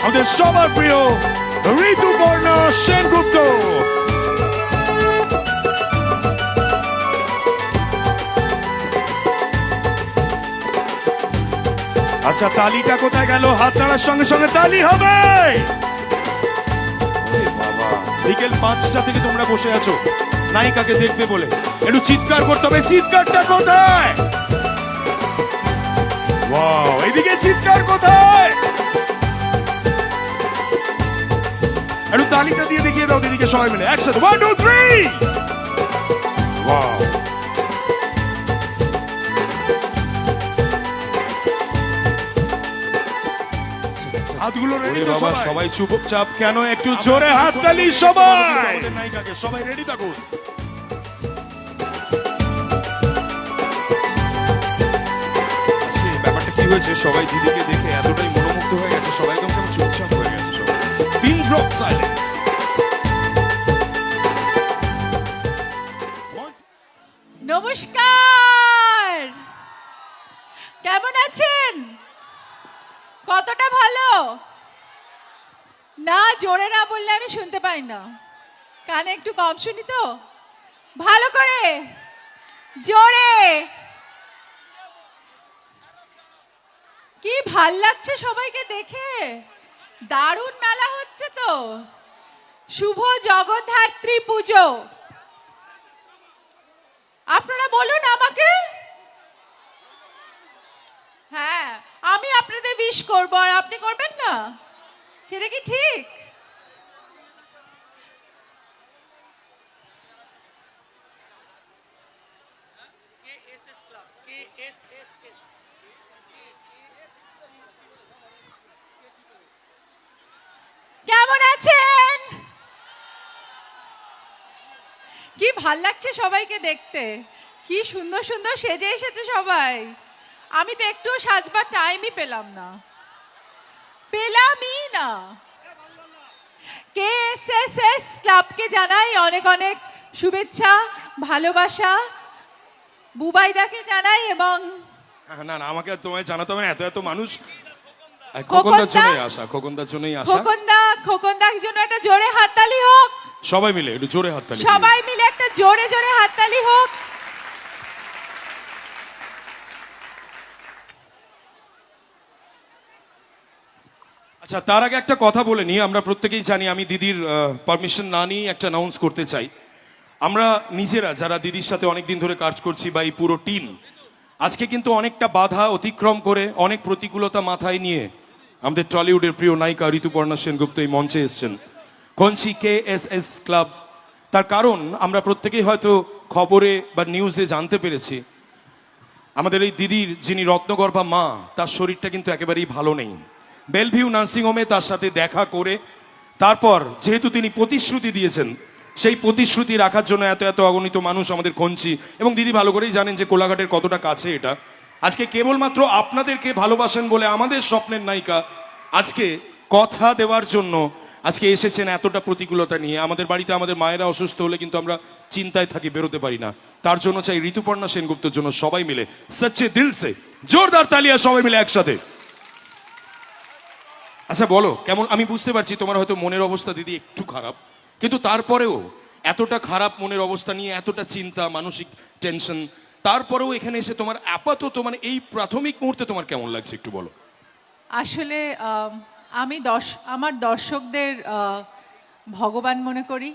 আমাদের সবার প্রিয় ঋতুপর্ণা সেনগুপ্ত। আচ্ছা, তালিটা কোথায় গেল? হাত নাড়ার সঙ্গে সঙ্গে তালি হবে। বিকেল 5টা থেকে তোমরা বসে আছো নায়িকাকে দেখবে বলে, একটু চিৎকার করতে হবে। চিৎকারটা কোথায়? ওয়াও, এদিকে চিৎকার কোথায়? একটু তালিটা দিয়ে দেখিয়ে দাও দিদিকে সবাই মিলে একসাথে। 1 2 3। ওয়াও, হাতগুলো রেডি তো সবাই? সবাই চুপচাপ কেন? একটু জোরে হাততালি সবাই। নায়িকাকে সবাই রেডি থাকুন। ব্যাপারটা কি হয়েছে, সবাই দিদিকে দেখে এতটাই মনোমুগ্ধ হয়ে গেছে, সবাই একদম চুপচাপ হয়ে গেছে। Pin drop silence. নমস্কার, কেমন আছেন? কতটা ভালো? না, জোরে না বললে আমি শুনতে পাই না, কানে একটু কম শুনি তো। ভালো করে জোরে। কি ভাল লাগছে সবাইকে দেখে, দারুণ মেলা হচ্ছে তো। শুভ জগদ্ধাত্রী পুজো। আপনারা বলুন আমাকে। হ্যাঁ, আমি আপনাদের উইশ করব আর আপনি করবেন না, সেটা কি ঠিক? কেমন আছেন? কি ভাল লাগছে সবাইকে দেখতে, কি সুন্দর সুন্দর সেজে এসেছে সবাই। আমি তো একটু সাজবার টাইমই পেলাম না। কেএসএস ক্লাবকে জানাই অনেক অনেক শুভেচ্ছা, ভালোবাসা। বুবাইদাকে জানাই এবং না না, আমাকে তোমায় জানাতে হবে না, এত এত মানুষ। খোকনদার জন্যই আসা, খোকনদার জন্যই আসা। খোকনদার জন্য একটা জোরে হাততালি হোক। সবাই মিলে একটু জোরে হাততালি। সবাই মিলে একটা জোরে জোরে হাততালি হোক। আচ্ছা, তার আগে একটা কথা বলে নিই। আমরা প্রত্যেকেই জানি, আমি দিদির পারমিশন না নিয়ে একটা অ্যানাউন্স করতে চাই। আমরা নিজেরা যারা দিদির সাথে অনেকদিন ধরে কাজ করছি বা এই পুরো টিম, আজকে কিন্তু অনেকটা বাধা অতিক্রম করে, অনেক প্রতিকূলতা মাথায় নিয়ে আমাদের টলিউডের প্রিয় নায়িকা ঋতুপর্ণা সেনগুপ্ত এই মঞ্চে এসেছেন। কঞ্চি কেএসএস ক্লাব। তার কারণ আমরা প্রত্যেকেই হয়তো খবরে বা নিউজে জানতে পেরেছি, আমাদের এই দিদির যিনি রত্নগর্ভা মা, তার শরীরটা কিন্তু একেবারেই ভালো নেই। বেলভিউ নার্সিংহোমে তার সাথে দেখা করে তারপর যেহেতু তিনি প্রতিশ্রুতি দিয়েছেন, সেই প্রতিশ্রুতি রাখার জন্য এত এত অগণিত মানুষ আমাদের কঞ্চি, এবং দিদি ভালো করেই জানেন যে কোলাঘাটের কতটা কাছে এটা। আজকে কেবলমাত্র আপনাদেরকে ভালোবাসেন বলে আমাদের স্বপ্নের নায়িকা আজকে কথা দেওয়ার জন্য আজকে এসেছেন এতটা প্রতিকূলতা নিয়ে। আমাদের বাড়িতে আমাদের মায়েরা অসুস্থ হলে কিন্তু আমরা চিন্তায় থাকি, বেরোতে পারি না। তার জন্য চাই ঋতুপর্ণা সেনগুপ্তের জন্য সবাই মিলে সচ্চে দিল সে জোরদার তালিয়া, সবাই মিলে একসাথে। আচ্ছা বলো কেমন? আমি বুঝতে পারছি তোমার হয়তো মনের অবস্থা দিদি একটু খারাপ, কিন্তু তারপরেও এতটা খারাপ মনের অবস্থা নিয়ে, এতটা চিন্তা, মানসিক টেনশন, তারপরেও এখানে এসে তোমার আপাতত মানে এই প্রাথমিক মুহূর্তে তোমার কেমন লাগছে একটু বলো। আসলে আমি আমার দর্শকদের ভগবান মনে করি,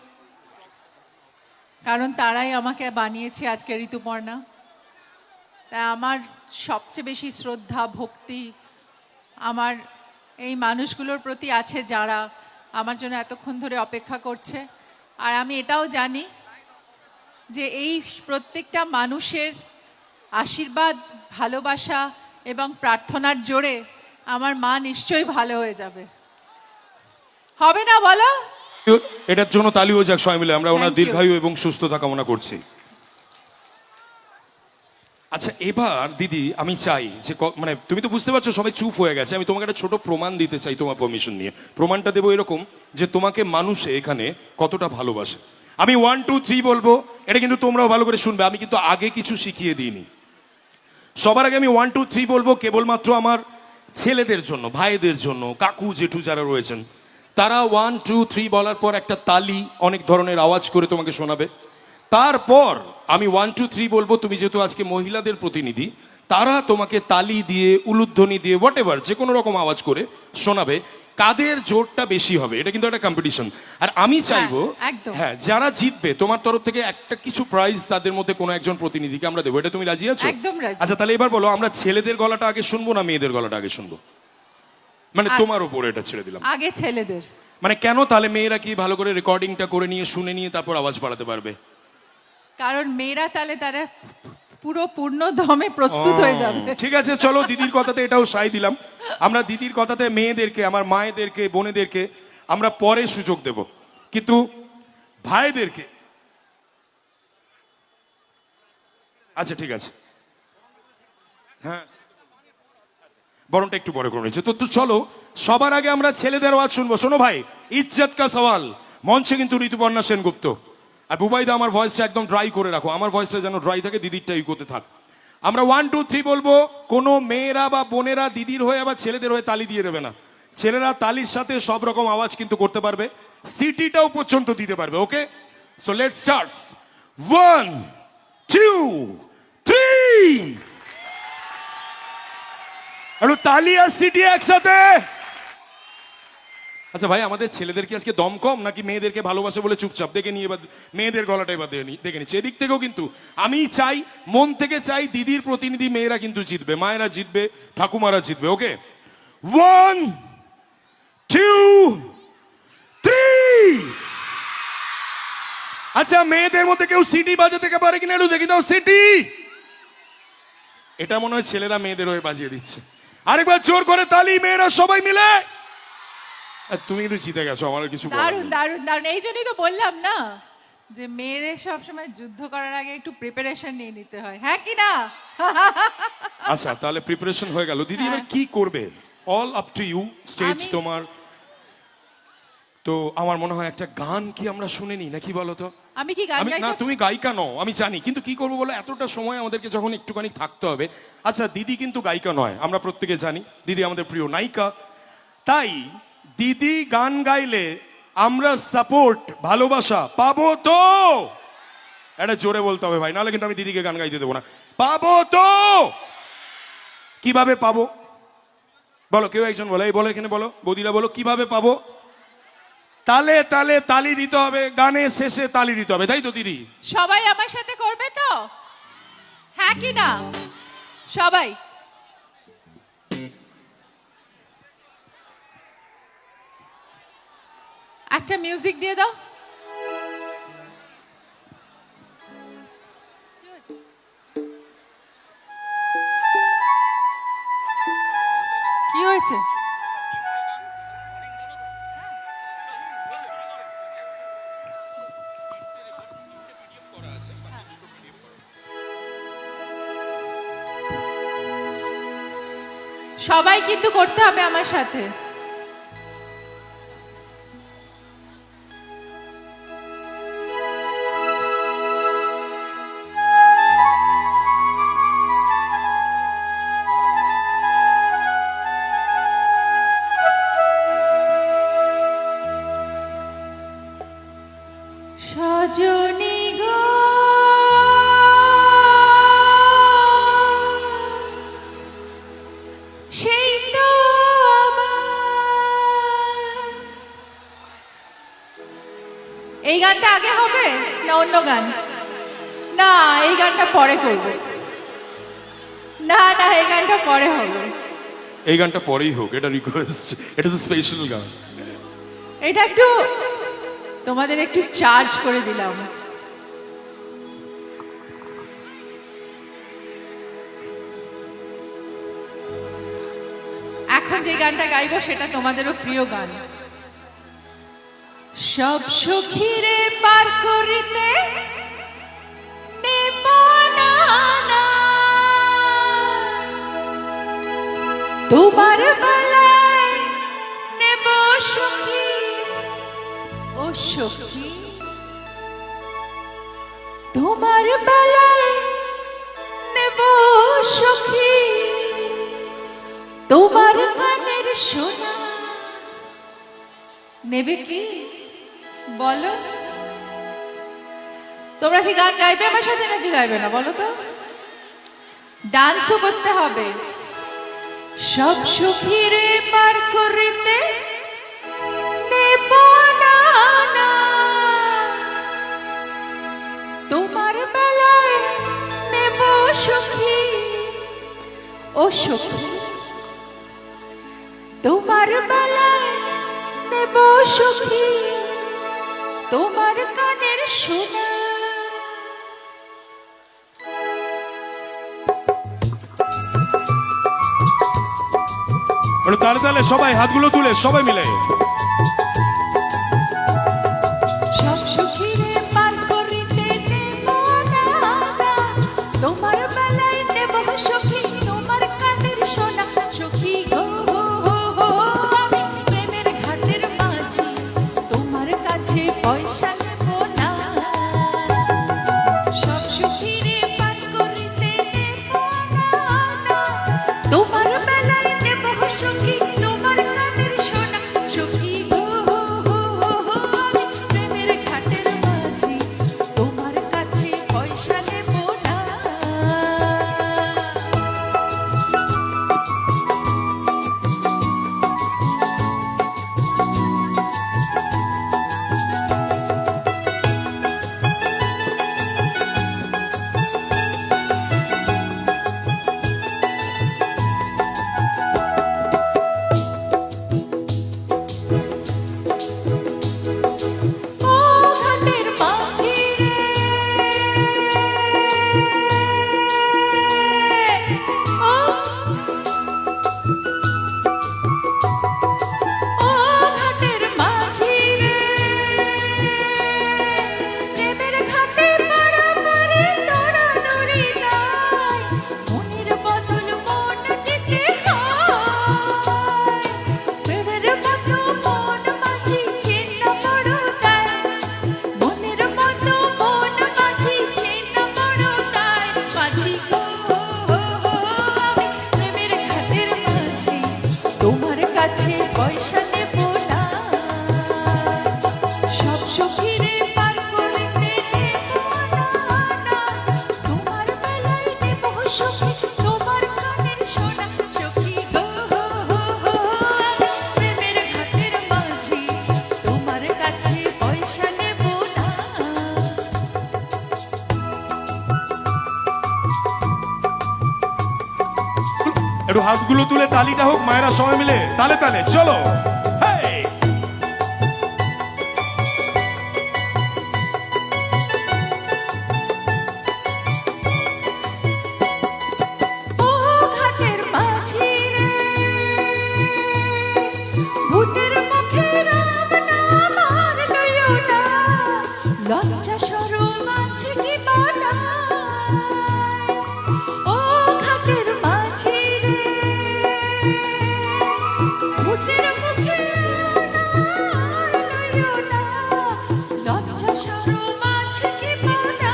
কারণ তারাই আমাকে বানিয়েছে আজকে ঋতুপর্ণা। তাই আমার সবচেয়ে বেশি শ্রদ্ধা ভক্তি আমার এই মানুষগুলোর প্রতি আছে, যারা আমার জন্য এতক্ষণ ধরে অপেক্ষা করছে। আর আমি এটাও জানি যে এই প্রত্যেকটা মানুষের আশীর্বাদ, ভালোবাসা এবং প্রার্থনার জোরে আমার মা নিশ্চয়ই ভালো হয়ে যাবে। হবে না বলো? এটার জন্য তালি হয়ে যাক সবাই মিলে, আমরা ওনার দীর্ঘায়ু এবং সুস্থতা কামনা করছি। আচ্ছা এবার দিদি আমি চাই যে মানে তুমি তো বুঝতে পারছো সবাই চুপ হয়ে গেছে, আমি তোমাকে একটা ছোট প্রমাণ দিতে চাই তোমার পারমিশন নিয়ে। প্রমাণটা দেবো এরকম যে তোমাকে মানুষে এখানে কতটা ভালোবাসে। আমি 1 2 3 বলবো, এটা কিন্তু তোমরাও ভালো করে শুনবে। আমি কিন্তু আগে কিছু শিখিয়ে দিইনি। সবার আগে আমি 1 2 3 বলবো, কেবলমাত্র আমার ছেলেদের জন্য, ভাইদের জন্য, কাকু জেঠু যারা রয়েছেন, তারা 1 2 3 বলার পর একটা তালি অনেক ধরনের আওয়াজ করে তোমাকে শোনাবে। তারপর আমি 1 2 3 বলবো, তুমি যেহেতু আজকে মহিলাদের প্রতিনিধি, তারা তোমাকে তালি দিয়ে, উলুধ্বনি দিয়ে, হোয়াট এভার, যে কোনো রকম আওয়াজ করে শোনাবে। কাদের জোরটা বেশি হবে, এটা কিন্তু একটা কম্পিটিশন। আর আমি চাইবো, একদম। হ্যাঁ, যারা জিতবে তোমার তরফ থেকে একটা কিছু প্রাইজ তাদের মধ্যে কোনো একজন প্রতিনিধিকে আমরা দেবো। এটা তুমি রাজি আছো? একদম রাজি। আচ্ছা, তাহলে এবার বলো, আমরা ছেলেদের গলাটা আগে শুনবো না মেয়েদের গলাটা আগে শুনবো? মানে তোমার উপরে এটা ছেড়ে দিলাম। আগে ছেলেদের। মানে কেন? তাহলে মেয়েরা কি ভালো করে রেকর্ডিংটা করে নিয়ে, শুনে নিয়ে তারপর আওয়াজ বাড়াতে পারবে? কারণ মেয়েরা তাহলে তারা পুরো পূর্ণ দমে প্রস্তুত হয়ে যাবে। ঠিক আছে, চলো দিদির কথাতে এটাও সাই দিলাম। আমরা দিদির কথাতে মেয়েদেরকে, আমার মায়েদেরকে, বোনেদেরকে আমরা পরে সুযোগ দেব, কিন্তু ভাইদেরকে, আচ্ছা ঠিক আছে, হ্যাঁ বরণটা একটু পরে করে নিচ্ছে। তো চলো, সবার আগে আমরা ছেলেদের আওয়াজ শুনবো। শোনো ভাই, ইজ্জত কা সওয়াল, মঞ্চে কিন্তু ঋতুপর্ণা সেনগুপ্ত। আর বুবাইদা, আমার ভয়েসটা একদম ড্রাই করে রাখো, আমার ভয়েসটা যেন ড্রাই থাকে, দিদিরটা ইকোতে থাক। আমরা 1 2 3 বলবো, কোনো মেয়েরা বা বোনেরা দিদির হয়ে আবার ছেলেদের হয়ে তালি দিয়ে দেবে না। ছেলেরা তালির সাথে সব রকম আওয়াজ কিন্তু করতে পারবে, সিটিটাও পর্যন্ত দিতে পারবে। ওকে, সো লেটস স্টার্ট। 1 2 3। একটু তালি আর সিটি একসাথে। আচ্ছা ভাই, আমাদের ছেলেদের কি আজকে দম কম, নাকি মেয়েদেরকে ভালোবাসে বলে চুপচাপ? দেখে নিয়ে এবার মেয়েদের গলাটা এবার দেখে নিচ্ছে। এদিক থেকেও কিন্তু আমি চাই, মন থেকে চাই, দিদির প্রতিনিধি মেয়েরা কিন্তু জিতবে, মায়েরা জিতবে, ঠাকুমারা জিতবে। ওকে, 1 2 3। আচ্ছা, মেয়েদের মধ্যে কেউ সিটি বাজাতে পারে কিনা একটু দেখি দাও, সিটি। এটা মনে হয় ছেলেরা মেয়েদের হয়ে বাজিয়ে দিচ্ছে। আরেকবার জোর করে তালি, মেয়েরা সবাই মিলে। তুমি কিন্তু জিতে গেছো, আমার কিছু বলার দারুণ নেই। দারুণ দারুণ। এই জন্যই তো বললাম না, যে মেয়েদের সবসময় যুদ্ধ করার আগে একটু প্রিপারেশন নিয়ে নিতে হয়, হ্যাঁ কি না? আচ্ছা, তাহলে প্রিপারেশন হয়ে গেল। দিদি এবার কি করবে? All up to you, stage আমি- তোমার। তো আমার মনে হয় একটা গান কি আমরা শুনে নি, নাকি বলো তো? আমি কি গান না, গাইতে? তুমি গায়িকা নও আমি জানি, কিন্তু কি করবো বলো, এতটা সময় আমাদেরকে যখন একটুখানি থাকতে হবে। আচ্ছা, দিদি কিন্তু গায়িকা নয়, আমরা প্রত্যেকে জানি। দিদি আমাদের প্রিয় নায়িকা। তাই দিদি গান গাইলে আমরা সাপোর্ট, ভালোবাসা পাবো তো? এটা জোরে বলতে হবে ভাই, নাহলে কিন্তু আমি দিদিকে গান গাইতে দেবো না। পাবো তো? কিভাবে পাবো বলো, কেউ একজন বলো, এই বলো, এখানে বলো, বৌদিরা বলো, কিভাবে পাবো? তালে তালে তালি দিতে হবে, গানের শেষে তালি দিতে হবে, তাই তো দিদি? সবাই আমার সাথে করবে তো, হ্যাঁ কি না? সবাই একটা মিউজিক দিয়ে দাও। কি হয়েছে? সবাই কিন্তু করতে হবে আমার সাথে। সজনী গো, সেই তো আমার। এই গানটা আগে হবে না অন্য গান? না, এই গানটা পরে করব। না না, এই গানটা পরে হবে। এই গানটা পরেই হোক, এটা রিকোয়েস্ট, এটা তো স্পেশাল গান। এটা একটু তোমাদের একটু চার্জ করে দিলাম। এখন যে গানটা গাইবো সেটা তোমাদেরও প্রিয় গান। সব সখীরে পার করিতে নেব না না, তোমার বেলায় নেব সখী, ও সখী তোমার বেলায় নেব সখী, তোমার সোনা নেবে কি বলো? তোমরা কি গান গাইবে আমার সাথে নাকি গাইবে না বলো তো? ডান্সও করতে হবে। সব সুখীরে পার করিতে নেব না না, তোমার বেলায় নেব সুখী ও সুখী, তোমার বেলায় নেব সুখী, তোমার কানের সোনা। তাহলে তাহলে সবাই হাতগুলো তুলে সবাই মিলে সব সুখীরে পার করিতে নেব না না, তোমার বেলায় নেব সুখী, তোমার কানের সোনা। সুখী গো আমি প্রেমের ঘাটের মাঝি, তোমার কাছে পয়সা নেব না। সব সুখীরে পার করিতে নেব না না, তোমার বেলায় নেব সুখী, তোমার কানের সোনা। সুখী গো আমি প্রেমের ঘাটের মাঝি, তোমার কাছে পয়সা নেব না। ও ঘাটের মাঝি রে, ও ঘাটের মাঝি রে, প্রেমের ঘাটে পাড়াপাড়ি দৌড়াদৌড়ি নাই, মনের বদল মন দিতে হয়। প্রেমের মতো মন মাঝি ছিন্ন বড় তাই, মনের মতো মন মাঝি ছিন্ন বড় তাই। মাঝি গো আমি প্রেমের ঘাটের মাঝি, তোমার কাছে পয়সা নেব না। সব সুখীরে পার করিতে নেব না না, তোমার বেলায় নেব সুখী, তোমার কানের সোনা। সুখী গো আমি প্রেমের ঘাটের মাঝি, তোমার কাছে পয়সা নেব না। একটু হাতগুলো তুলে তালিটা হোক মায়েরা সবাই মিলে তালে তালে চলো হেই! ও ঘাটের মাঝি রে, ভূতের মুখে রাম নাম আর লইও না, লজ্জা শরম আছে কি বানায়। ও ঘাটের মাঝি রে, ভূতের মুখে রাম আর লইও না, লজ্জা শরম আছে কি বানায়।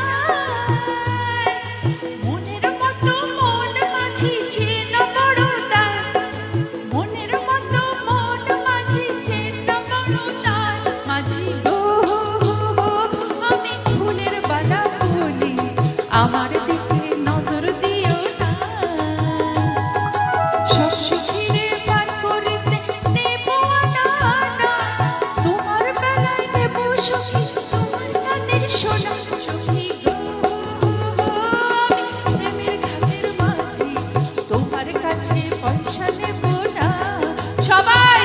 মনের মতো মন মাঝি ছিন্ন বড় তাই, মনের মতো মন মাঝি ছিন্ন বড় তাই। মাঝি গো আমি ফুলের বালা বলি, আমার দিকে নজর দিও না। সব সুখীরে পার করিতে নেব না না, তোমার বেলায় নেব সুখী, তোমার কানের সোনা। সুখী গো আমি প্রেমের ঘাটের মাঝি, তোমার কাছে পয়সা নেব না। সবাই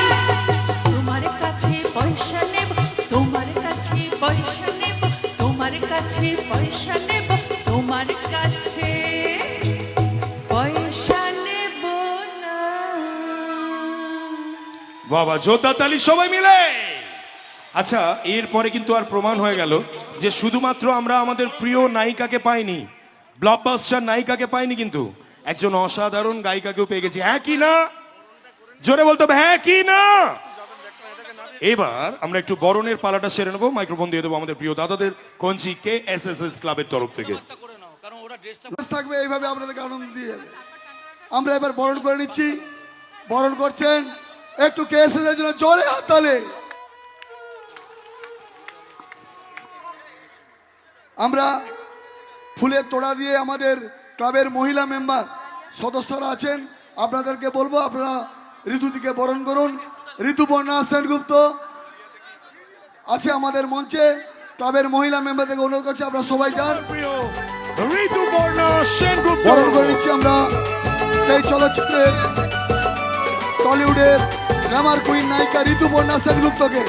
তোমার কাছে পয়সা নেব, তোমার কাছে পয়সা নেব, তোমার কাছে পয়সা নেব, তোমার কাছে পয়সা নেব না। বাবা জোরদার তালি সবাই মিলে। আচ্ছা এরপরে কিন্তু আর প্রমাণ হয়ে গেল যে শুধুমাত্র আমরা আমাদের প্রিয় নায়িকাকে পাইনি, ব্লকবাস্টার নায়িকাকে পাইনি, কিন্তু একজন অসাধারণ গায়িকাকেও পেয়ে গেছি। হ্যাঁ কি না? জোরে বলতে হবে হ্যাঁ কি না? এবার আমরা একটু বরণের পালাটা সেরে নেবো, মাইক্রোফোন দিয়ে দেবো আমাদের প্রিয় দাদাদের কঞ্চি KSSS ক্লাবের তরফ থেকে। থাকবে এইভাবে আপনাদেরকে আনন্দ দিয়ে যাবে। আমরা এবার বরণ করে নিচ্ছি। বরণ করছেন একটু কেএসএস জন্য জোরে হাততালি। আমরা ফুলের তোড়া দিয়ে আমাদের ক্লাবের মহিলা মেম্বার সদস্যরা আছেন, আপনাদেরকে বলবো আপনারা ঋতুদিকে বরণ করুন। ঋতুপর্ণা সেনগুপ্ত আছে আমাদের মঞ্চে, ক্লাবের মহিলা মেম্বার থেকে অনুরোধ করছি আপনারা সবাই যান, ঋতুপর্ণা সেনগুপ্ত বরণ করে নিচ্ছি আমরা সেই চলচ্চিত্রের টলিউডের গ্ল্যামার কুইন নায়িকা ঋতুপর্ণা সেনগুপ্তকে।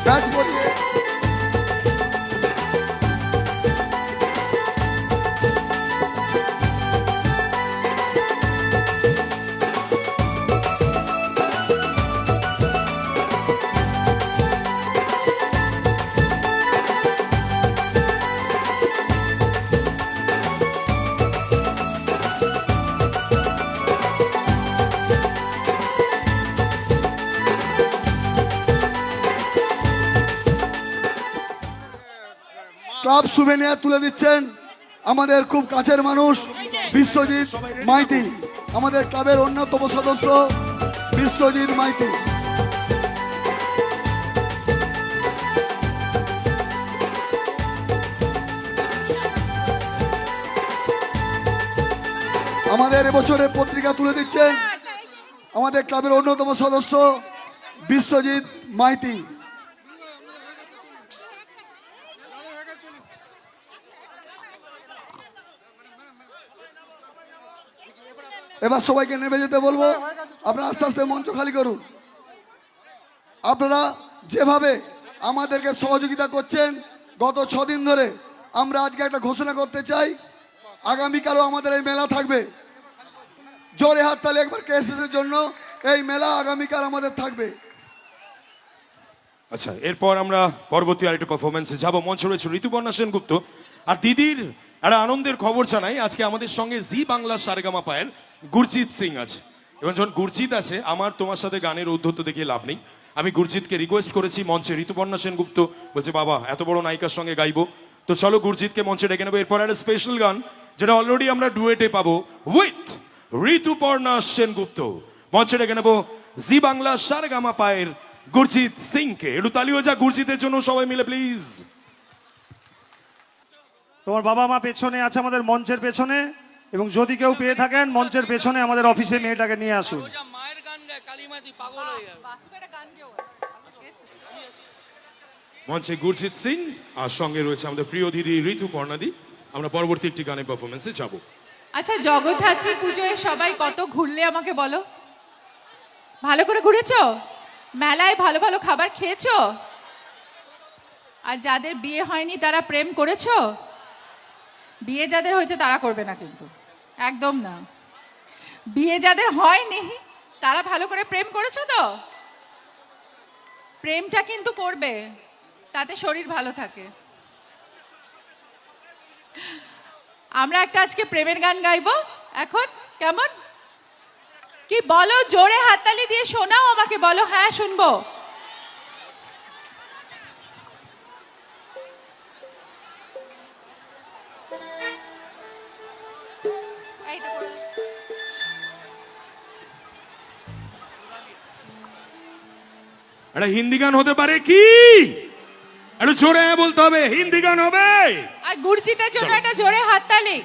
ব্যাগ পরিয়ে ক্লাব সুভেনিয়ার তুলে দিচ্ছেন আমাদের খুব কাছের মানুষ বিশ্বজিৎ মাইতি, আমাদের ক্লাবের অন্যতম সদস্য বিশ্বজিৎ মাইতি। আমাদের এবছরের পত্রিকা তুলে দিচ্ছেন আমাদের ক্লাবের অন্যতম সদস্য বিশ্বজিৎ মাইতি। এবার সবাইকে নেমে যেতে বলবো, আপনারা আস্তে আস্তে মঞ্চ খালি করুন। আপনারা যেভাবে আমাদেরকে সহযোগিতা করছেন গত 6 দিন ধরে, আমরা আজকে একটা ঘোষণা করতে চাই, আগামীকালও আমাদের এই মেলা থাকবে। জোরে হাততালি একবার কেএসএস এর জন্য। এই মেলা আগামীকাল আমাদের থাকবে। আচ্ছা, এরপর আমরা পরবর্তী আরেকটা পারফরমেন্সে যাব। মঞ্চ রয়েছে ঋতুপর্ণা সেনগুপ্ত। আর দিদির একটা আনন্দের খবর জানাই, আজকে আমাদের সঙ্গে জি বাংলা সারেগামা পায়ের গুরজিৎ সিং আছে। এবং যখন গুরজিৎ আছে, আমার তোমার সাথে গানের উদ্ধত্ত দেখিয়ে লাভ নেই। আমি গুরজিৎকে রিকোয়েস্ট করেছি মঞ্চে, ঋতুপর্ণা সেনগুপ্ত বলছে বাবা এত বড় নায়িকার সঙ্গে গাইবো, তো চলো গুরজিৎকে মঞ্চে ডেকে নেবো। এরপর একটা স্পেশাল গান যেটা অলরেডি আমরা ডুয়েটে পাবো উইথ ঋতুপর্ণা সেনগুপ্ত। মঞ্চে ডেকে নেবো জি বাংলা সারেগামা পায়ের গুরজিৎ সিংকে। একটু তালি হয়ে যা গুরজিতের জন্য সবাই মিলে প্লিজ। তোমার বাবা মা পেছনে আছে আমাদের মঞ্চের পেছনে, এবং যদি কেউ পেয়ে থাকেন মঞ্চের পেছনে আমাদের অফিসে মেয়েটাকে নিয়ে আসুন। মায়ের গান গায়, কালিমা তুই পাগল হয়ে যাবে। মঞ্চে গুরজিৎ সিং আর সঙ্গে রয়েছে আমাদের প্রিয় দিদি ঋতুপর্ণাদি। আমরা পরবর্তী একটি গানের পারফরমেন্সে যাব। আচ্ছা, জগদ্ধাত্রী পুজোয় সবাই কত ঘুরলে আমাকে বলো? ভালো করে ঘুরেছো? মেলায় ভালো ভালো খাবার খেয়েছো? আর যাদের বিয়ে হয়নি তারা প্রেম করেছো? বিয়ে যাদের হয়েছে তারা করবে না, কিন্তু একদম না। বিয়ে যাদের হয়নি তারা ভালো করে প্রেম করেছো তো? প্রেমটা কিন্তু করবে, তাতে শরীর ভালো থাকে। আমরা একটা আজকে প্রেমের গান গাইবো এখন, কেমন কি বলো? জোরে হাততালি দিয়ে শোনাও আমাকে, বলো হ্যাঁ শুনবো। একটা হিন্দি গান হতে পারে কি? একটু জোরে বলতে হবে, হিন্দি গান হবে। আর গুরজিতের জন্য একটা জোরে হাততালি।